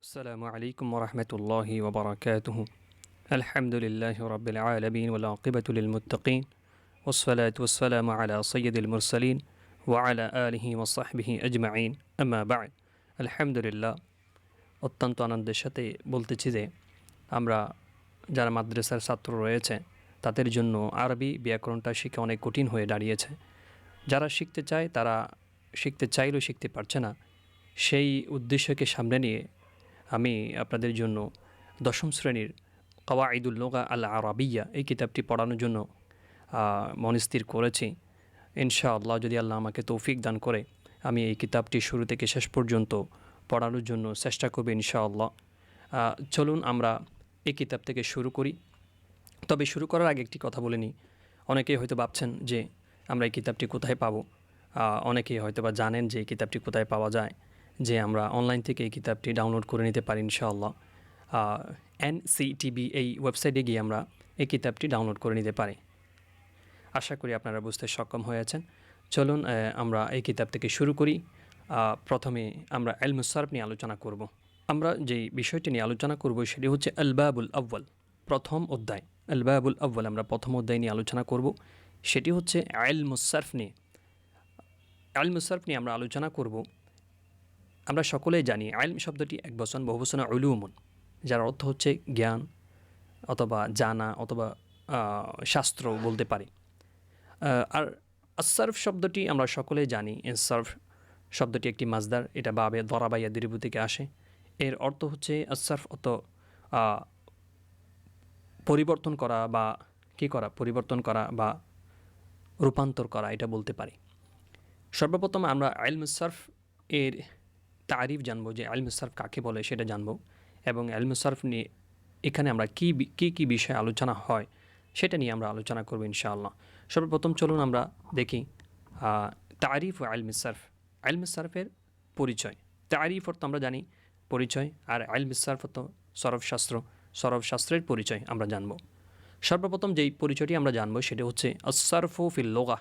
السلام عليكم ورحمة الله وبركاته. الحمد لله رب العالمين والعاقبة للمتقين والصلاة والسلام على سيد المرسلين وعلى آله وصحبه أجمعين أما بعد. الحمد لله অত্যন্ত আনন্দের সাথে বলতেছি যে আমরা যারা মাদ্রাসার ছাত্র রয়েছে তাদের জন্য আরবি ব্যাকরণটা শিখা অনেক কঠিন হয়ে দাঁড়িয়েছে। যারা শিখতে চায় তারা শিখতে চাইলেও শিখতে পারছে না। সেই উদ্দেশ্যকে সামনে নিয়ে আমি আপনাদের জন্য দশম শ্রেণীর কওয়াইদুল লুগা আল আরাবিয়া এই কিতাবটি পড়ানোর জন্য মনস্থির করেছি। ইনশাআল্লাহ যদি আল্লাহ আমাকে তৌফিক দান করে আমি এই কিতাবটি শুরু থেকে শেষ পর্যন্ত পড়ানোর জন্য চেষ্টা করব ইনশাআল্লাহ। চলুন আমরা এই কিতাব থেকে শুরু করি। তবে শুরু করার আগে একটি কথা বলে নিই। অনেকেই হয়তো ভাবছেন যে আমরা এই কিতাবটি কোথায় পাবো। অনেকেই হয়তো বা জানেন যে এই কিতাবটি কোথায় পাওয়া যায়, যে আমরা অনলাইন থেকে এই কিতাবটি ডাউনলোড করে নিতে পারি ইনশাআল্লাহ। NCTB এই ওয়েবসাইটে গিয়ে আমরা এই কিতাবটি ডাউনলোড করে নিতে পারি। আশা করি আপনারা বুঝতে সক্ষম হয়েছেন। চলুন আমরা এই কিতাব থেকে শুরু করি। প্রথমে আমরা ইলমুস সারফ নিয়ে আলোচনা করব। আমরা যেই বিষয়টি নিয়ে আলোচনা করব সেটি হচ্ছে আল বাবুল আউয়াল, প্রথম অধ্যায়। আল বাবুল আউয়াল আমরা প্রথম অধ্যায় নিয়ে আলোচনা করব, সেটি হচ্ছে ইলমুস সারফ নিয়ে। ইলমুস সারফ নিয়ে আমরা আলোচনা করব। আমরা সকলেই জানি ইলম শব্দটি এক বচন, বহু বচন উলুমুন, যার অর্থ হচ্ছে জ্ঞান অথবা জানা অথবা শাস্ত্র বলতে পারি। আর আসসারফ শব্দটি আমরা সকলেই জানি। সার্ফ শব্দটি একটি মাজদার, এটা বাবে দরাবাইয়া দিরিবু থেকে আসে। এর অর্থ হচ্ছে আসসারফ অত পরিবর্তন করা বা পরিবর্তন করা বা রূপান্তর করা, এটা বলতে পারি। সর্বপ্রথম আমরা ইলমুস সারফ এর তারিফ জানবো, যে ইলমুস সারফ কাকে বলে সেটা জানবো, এবং ইলমুস সারফ নিয়ে এখানে আমরা কী বিষয়ে আলোচনা হয় সেটা নিয়ে আমরা আলোচনা করব ইনশাআল্লাহ। সর্বপ্রথম চলুন আমরা দেখি তারিফ ও ইলমুস সারফ। ইলমুস সারফের পরিচয়। তারিফ অর্থ আমরা জানি পরিচয়, আর ইলমুস সারফ অর্থ সরফশাস্ত্রের পরিচয় আমরা জানব। সর্বপ্রথম যেই পরিচয়টি আমরা জানবো সেটা হচ্ছে আসসারফু ফিল লুগা।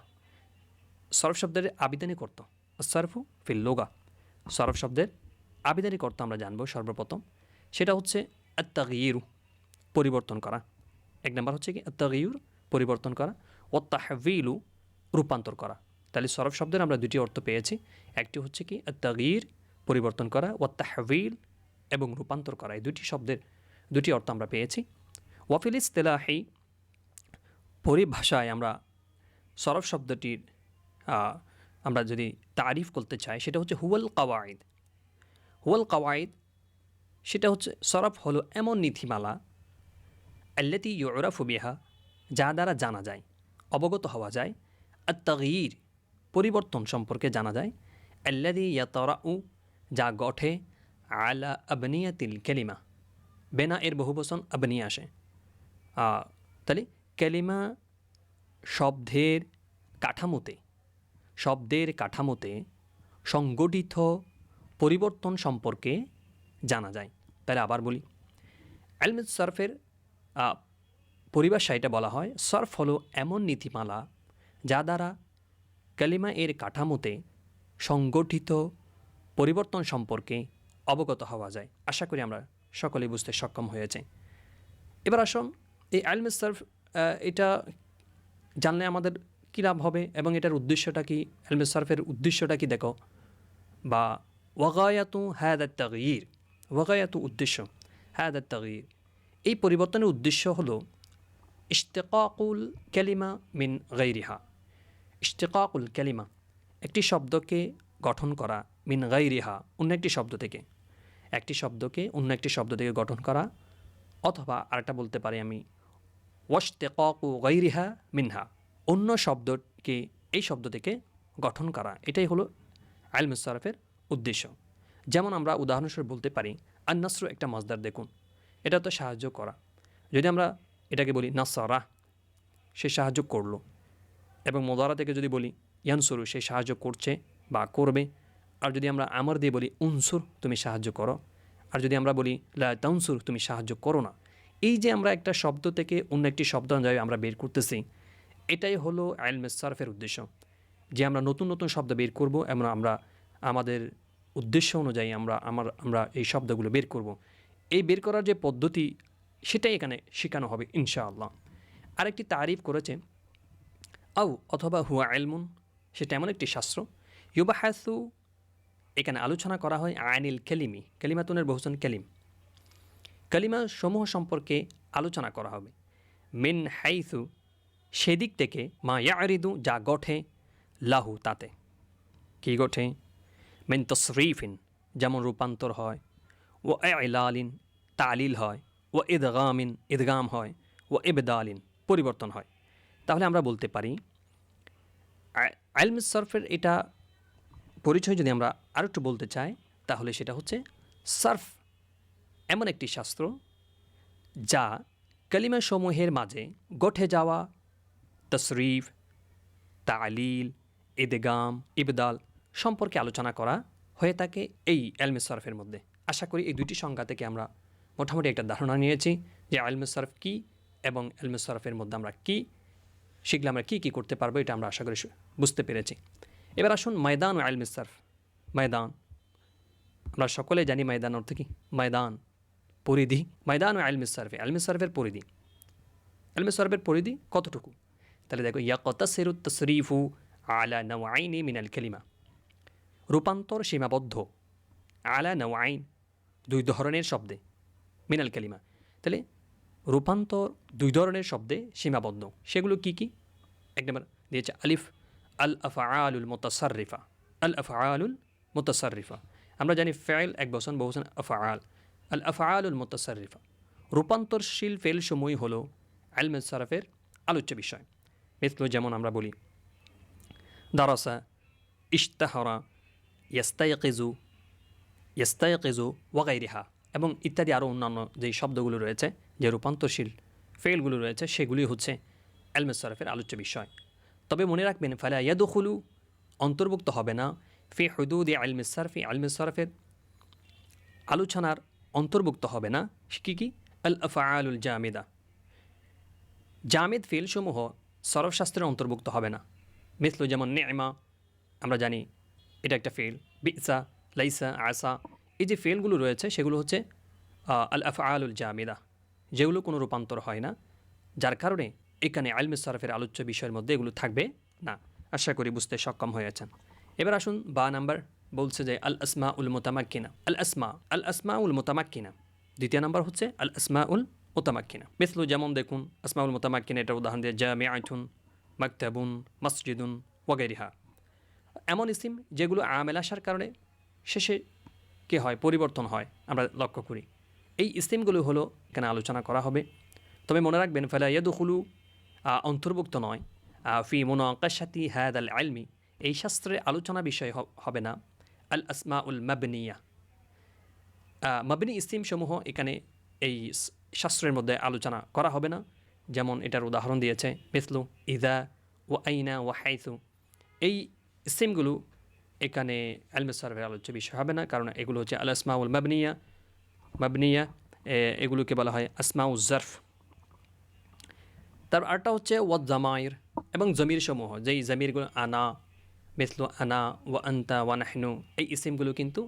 সরফ শব্দের আবিধানিক অর্থ। আসসারফু ফিল লুগা, সরফ শব্দের আবিধানিক অর্থ আমরা জানবো সর্বপ্রথম। সেটা হচ্ছে আত-তাগয়িরু, পরিবর্তন করা। এক নম্বর হচ্ছে কি আত-তাগয়ির, পরিবর্তন করা, ও তাহবিলু, রূপান্তর করা। তাহলে সরফ শব্দের আমরা দুটি অর্থ পেয়েছি। একটি হচ্ছে কি আত-তাগয়ির, পরিবর্তন করা, ও তাহবিল, এবং রূপান্তর করা। এই দুটি শব্দের দুটি অর্থ আমরা পেয়েছি। ওয়াফিল ইসতিলাহি, পরিভাষায় আমরা সরফ শব্দটির আমরা যদি তারিফ করতে চাই সেটা হচ্ছে হুয়াল কাওয়াইদ। হুয়াল কাওয়াইদ সেটা হচ্ছে সরফ হলো এমন নীতিমালা, আল্লাতি ইউরাফু বিহা, যা দ্বারা জানা যায়, অবগত হওয়া যায়, আত-তাগয়ির, পরিবর্তন সম্পর্কে জানা যায়, আল্লাযী ইয়াতারাউ, যা গঠে, আলা আবনিয়াতিল কালিমা, বেনা এর বহুবচন আবনিয়া আসে। তাহলে কালিমা শব্দের কাঠামোতে সংগঠিত পরিবর্তন সম্পর্কে জানা যায়। তাহলে আবার বলি, ইলমুস সারফের পরিভাষা এটা বলা হয়, সারফ হলো এমন নীতিমালা যা দ্বারা কালিমা এর কাঠামোতে সংগঠিত পরিবর্তন সম্পর্কে অবগত হওয়া যায়। আশা করি আমরা সকলেই বুঝতে সক্ষম হয়েছে। এবার আসুন এই ইলমুস সারফ এটা জানলে আমাদের কী লাভ হবে এবং এটার উদ্দেশ্যটা কি, ইলমুস সারফের উদ্দেশ্যটা কি দেখো, বা ওয়াগায়াতু হাদাত তাগয়ির, ওয়াগায়াতু উদ্দেশ্য, হাদাত তাগয়ির, এই পরিবর্তনের উদ্দেশ্য হলো ইশতিকাকুল কালিমা মিন গায়রিহা। ইশতিকাকুল কালিমা, একটি শব্দকে গঠন করা, মিন গায়রিহা, অন্য একটি শব্দ থেকে, একটি শব্দকে অন্য একটি শব্দ থেকে গঠন করা, অথবা আরেকটা বলতে পারি আমি ওয়াশতিকাকু গায়রিহা মিনহা, অন্য শব্দকে এই শব্দ থেকে গঠন করা। এটাই হলো ইলমুস সারফের উদ্দেশ্য। যেমন আমরা উদাহরণস্বরূপ বলতে পারি আন-নাসরু একটা মাজদার, দেখুন এটা তো সাহায্য করা। যদি আমরা এটাকে বলি নাসারা, সে সাহায্য করলো, এবং মুদারা থেকে যদি বলি ইয়ানসুরু, সে সাহায্য করছে বা করবে। আর যদি আমরা আমর দিয়ে বলি উনসুর, তুমি সাহায্য করো। আর যদি আমরা বলি লা তানসুর, তুমি সাহায্য করো না। এই যে আমরা একটা শব্দ থেকে অন্য একটি শব্দ আমরা বের করতেছি, এটাই হলো ইলমুস সারফের উদ্দেশ্য, যে আমরা নতুন নতুন শব্দ বের করব এবং আমরা আমাদের উদ্দেশ্য অনুযায়ী আমরা এই শব্দগুলো বের করব। এই বের করার যে পদ্ধতি সেটাই এখানে শেখানো হবে ইনশাআল্লাহ। আরেকটি তারিফ করেছে আউ অথবা হুয়া এলমুন, সেটা এমন একটি শাস্ত্র ইউবাহাসু, এখানে আলোচনা করা হয় আইনিল কেলিমি, কেলিমাতুনের বহুজন কেলিম, কালিমা সমূহ সম্পর্কে আলোচনা করা হবে। মিন হাইসু, সেদিক থেকে, মা ইয়ারিদু, যা গঠে, লাহু, তাতে। কি গঠে? মিন তসরিফিন, যেমন রূপান্তর হয়, ও ইলালিন, তালিল হয়, ও ইদগামিন, ইদগাম হয়, ও ইবদালিন, পরিবর্তন হয়। তাহলে আমরা বলতে পারি ইলমে সরফের এটা পরিচয় যদি আমরা আরেকটু বলতে চাই তাহলে সেটা হচ্ছে সরফ এমন একটি শাস্ত্র যা কালিমা সমূহের মাঝে গঠে যাওয়া তসরিফ, তালিল, ইদগাম, ইবদাল সম্পর্কে আলোচনা করা হয়ে থাকে এই ইলমে সরফের মধ্যে। আশা করি এই দুইটি সংজ্ঞা থেকে আমরা মোটামুটি একটা ধারণা নিয়েছি যে ইলমে সরফ কী এবং ইলমে সরফের মধ্যে আমরা কী শিখলে আমরা কী কী করতে পারবো, এটা আমরা আশা করি বুঝতে পেরেছি। এবার আসুন ময়দান ও ইলমে সরফ। ময়দান, আমরা সকলে জানি ময়দান অর্থ কী? ময়দান, পরিধি। ময়দান ও ইলমে সরফে, ইলমে সরফের পরিধি। ইলমে সরফের পরিধি কতটুকু? তাহলে দেখো, ইয়াকতাসিরু তসরিফু আলা নওয়াইনি মিনাল কালিমা, রূপান্তর সীমাবদ্ধ, আলা নওয়াইন, দুই ধরনের শব্দে, মিনাল কালিমা। তাহলে রূপান্তর দুই ধরনের শব্দে সীমাবদ্ধ, সেগুলো কি কি? এক নম্বর দিয়েছে আলিফ, আল আফআলুল মুতাসাররিফা। আল আফআলুল মুতাসাররিফা, আমরা জানি ফেল এক বচন, বহুবচন আফআল। আল আফআলুল মুতাসাররিফা, রূপান্তরশীল ফেল সমূহ হলো ইলমে সরফের আলোচ্য বিষয়। মিথল, যেমন আমরা বলি দারাসা, ইশতাহারা, ইয়াস্তাইকিজু, ইয়াস্তাইকিজু ওয়াগাইরিহা, এবং ইত্যাদি আরও অন্যান্য যেই শব্দগুলো রয়েছে, যে রূপান্তরশীল ফেলগুলো রয়েছে, সেগুলি হচ্ছে ইলমে সরফের আলোচ্য বিষয়। তবে মনে রাখবেন, ফালা ইয়াদখুলু, অন্তর্ভুক্ত হবে না, ফি হুদুদি ইলমে সরফি, ইলমে সরফের আলোচনার অন্তর্ভুক্ত হবে না কি কি? আল আফআলুল জামিদা, জামিদ ফেলসমূহ সরফশাস্ত্রের অন্তর্ভুক্ত হবে না। মিথল, যেমন নেমা, আমরা জানি এটা একটা ফেল। বিসা, লাইসা, আসা, এই যে ফেলগুলো রয়েছে সেগুলো হচ্ছে আল আফআলুল জামিদা, যেগুলো কোনো রূপান্তর হয় না, যার কারণে এখানে ইলমে সরফের আলোচ্য বিষয়ের মধ্যে এগুলো থাকবে না। আশা করি বুঝতে সক্ষম হয়েছেন। এবার আসুন বা নাম্বার, বলছে যে আল আসমা উল মুতামাক্কিনা। আল আসমা উল মুতামাক্কিনা, দ্বিতীয় নাম্বার হচ্ছে আল আসমা উল মুতামাক্কিনা। মিথলু, যেমন দেখুন আসমাউল মুতামাক্কিনা, এটার উদাহরণ দিয়ে জামিআতুন, মাকতাবুন, মসজিদুন ওয়াগাইরিহা। এমন ইসিম যেগুলো আমেল আসার কারণে শেষে কী হয়? পরিবর্তন হয়, আমরা লক্ষ্য করি। এই ইসিমগুলো হলো এখানে আলোচনা করা হবে। তবে মনে রাখবেন, ফালা ইয়াদখুলু, অন্তর্ভুক্ত নয়, ফি মুনাকাশাতি হাদাল ইলমি, এই শাস্ত্রের আলোচনা বিষয় হবে না আল আসমা উল মাবনিয়া, মাবনি ইসিম সমূহ এখানে এই শাস্ত্রের মধ্যে আলোচনা করা হবে না। যেমন এটার উদাহরণ দিয়েছে মিসলু ইদা ও আইনা ও হাইসু, এই ইসিমগুলো এখানে ইলমে সরফের আলোচ্য বিষয় হবে না, কারণ এগুলো হচ্ছে আল আসমা উল মাবনিয়া, এগুলোকে বলা হয় আসমাউ জারফ। তার আরটা হচ্ছে ওয়াদ জামাইর, এবং জমির সমূহ, যেই জমিরগুলো আনা, মিসলু আনা, ওয়া আন্তা, ওয়া নাহনু, এই ইসিমগুলো কিন্তু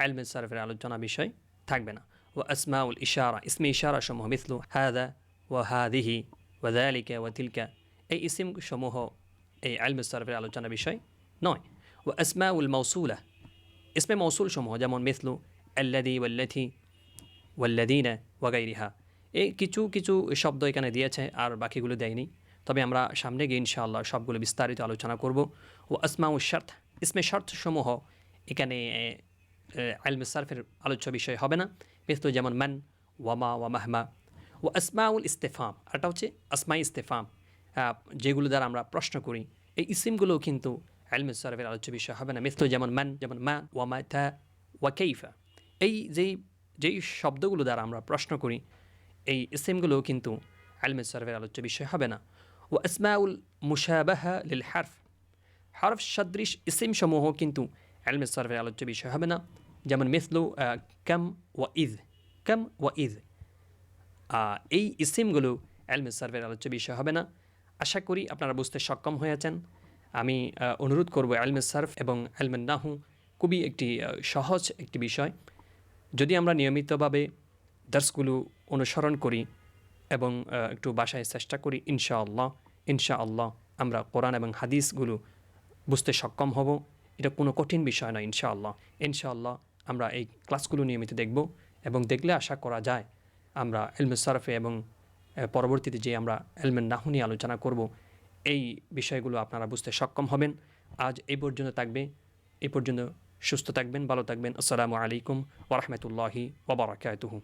ইলমে সরফের আলোচনা বিষয় থাকবে না। ও আসমাউল ইশারা, ইসমে ইশারা সমূহ, মিসলু হাদা, ওয়া হাদিহি, ওয়া যালিকা, ওয়া তিলকা, এই ইসিম সমূহ এই ইলমে সরফের আলোচনা বিষয় নয়। ও আসমাউল মৌসুলা, ইসমে মৌসুল সমূহ, যেমন মিসলু আল্লাযী ওয়াল্লাতী ওয়াল্লাযীনা ওয়াগাইরিহা, এই কিছু কিছু শব্দ এখানে দিয়েছে, আর বাকিগুলো দেয়নি। তবে আমরা সামনে গিয়ে ইনশাআল্লাহ সবগুলো বিস্তারিত আলোচনা করব। ও আসমাউ শর্ত, ইসমে শর্ত সমূহ এখানে ইলমে সরফের আলোচ্য বিষয় হবে না। মিসলু, যেমন মান, ওয়ামা, ওয়া মাহমা। ও আসমাউল ইস্তেফাম, আরটা হচ্ছে আসমাই ইস্তেফাম, যেগুলো দ্বারা আমরা প্রশ্ন করি, এই ইসিমগুলোও কিন্তু ইলমে সরফের আলোচ্য বিষয় হবে না। মিসলু, যেমন মান, যেমন মা, ওয়ামা, থা, ওয়া কাইফা, এই যেই শব্দগুলো দ্বারা আমরা প্রশ্ন করি, এই ইসিমগুলোও কিন্তু ইলমে সরফের আলোচ্য বিষয় হবে না। ও আসমাউল মুশাবাহা লিল হারফ, হরফ সদৃশ ইসিম সমূহ কিন্তু ইলমে সরফের আলোচ্য বিষয় হবে না। যেমন মিসলু কাম ওয়া ইদ, কাম ওয়া ইদ, এই ইসিমগুলো ইলমে সরফের আলোচ্য বিষয় হবে না। আশা করি আপনারা বুঝতে সক্ষম হয়েছেন। আমি অনুরোধ করব ইলমে সরফ এবং ইলমে নাহু খুবই একটি সহজ একটি বিষয়। যদি আমরা নিয়মিতভাবে দার্সগুলো অনুসরণ করি এবং একটু বাসায় চেষ্টা করি, ইনশাআল্লাহ আমরা কোরআন এবং হাদিসগুলো বুঝতে সক্ষম হব। এটা কোনো কঠিন বিষয় নয় ইনশাআল্লাহ আমরা এই ক্লাসগুলো নিয়মিত দেখব এবং দেখলে আশা করা যায় আমরা ইলমে সারফে এবং পরবর্তীতে যে আমরা ইলমে নাহু নিয়ে আলোচনা করব, এই বিষয়গুলো আপনারা বুঝতে সক্ষম হবেন। আজ এই পর্যন্ত থাকবে, এই পর্যন্ত সুস্থ থাকবেন, ভালো থাকবেন। আসসালামু আলাইকুম ওয়া রাহমাতুল্লাহি ওয়া বারাকাতুহু।